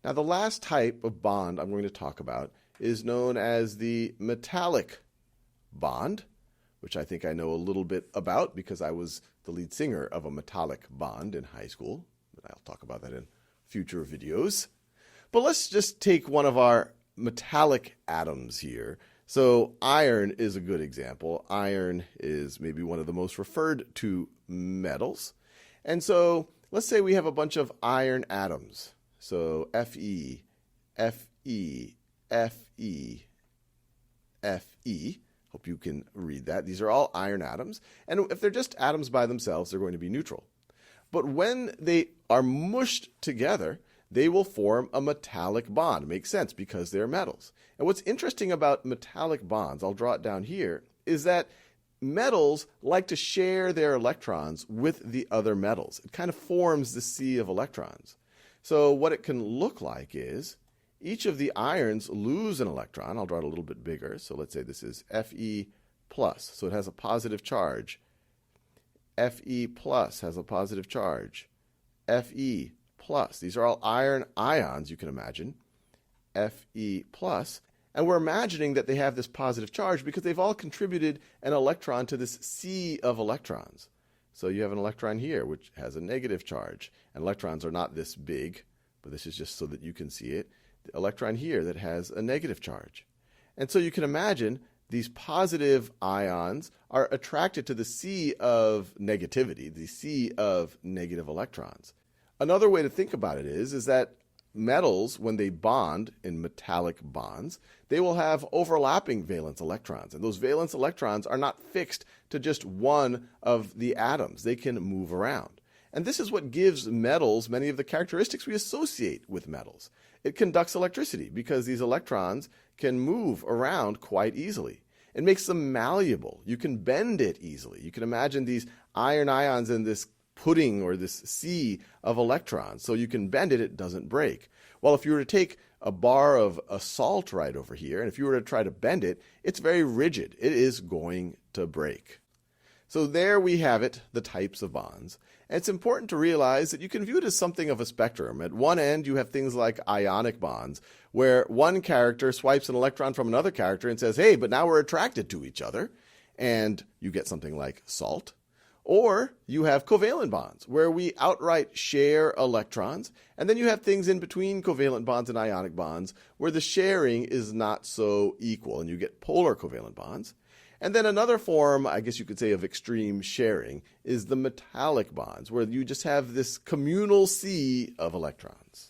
Now, the last type of bond I'm going to talk about is known as the metallic bond, which I think I know a little bit about because I was the lead singer of a metallic band in high school. But I'll talk about that in future videos. But let's just take one of our metallic atoms here. So iron is a good example. Iron is maybe one of the most referred to metals. And so let's say we have a bunch of iron atoms. So Fe, Fe, Fe, Fe. Hope you can read that. These are all iron atoms. And if they're just atoms by themselves, they're going to be neutral. But when they are mushed together, they will form a metallic bond. It makes sense because they're metals. And what's interesting about metallic bonds, I'll draw it down here, is that metals like to share their electrons with the other metals. It kind of forms the sea of electrons. So what it can look like is each of the irons lose an electron. I'll draw it a little bit bigger. So let's say this is Fe plus. So it has a positive charge. Fe plus has a positive charge. Fe plus. These are all iron ions, you can imagine. Fe plus. And we're imagining that they have this positive charge because they've all contributed an electron to this sea of electrons. So you have an electron here, which has a negative charge. And electrons are not this big, but this is just so that you can see it. The electron here that has a negative charge. And so you can imagine these positive ions are attracted to the sea of negativity, the sea of negative electrons. Another way to think about it is that metals, when they bond in metallic bonds, they will have overlapping valence electrons. And those valence electrons are not fixed to just one of the atoms. They can move around. And this is what gives metals many of the characteristics we associate with metals. It conducts electricity because these electrons can move around quite easily. It makes them malleable. You can bend it easily. You can imagine these iron ions in this pudding or this sea of electrons. So you can bend it, it doesn't break. Well, if you were to take a bar of a salt right over here, and if you were to try to bend it, it's very rigid. It is going to break. So there we have it, the types of bonds. And it's important to realize that you can view it as something of a spectrum. At one end, you have things like ionic bonds, where one character swipes an electron from another character and says, hey, but now we're attracted to each other. And you get something like salt. Or you have covalent bonds, where we outright share electrons. And then you have things in between covalent bonds and ionic bonds, where the sharing is not so equal, and you get polar covalent bonds. And then another form, I guess you could say, of extreme sharing is the metallic bonds, where you just have this communal sea of electrons.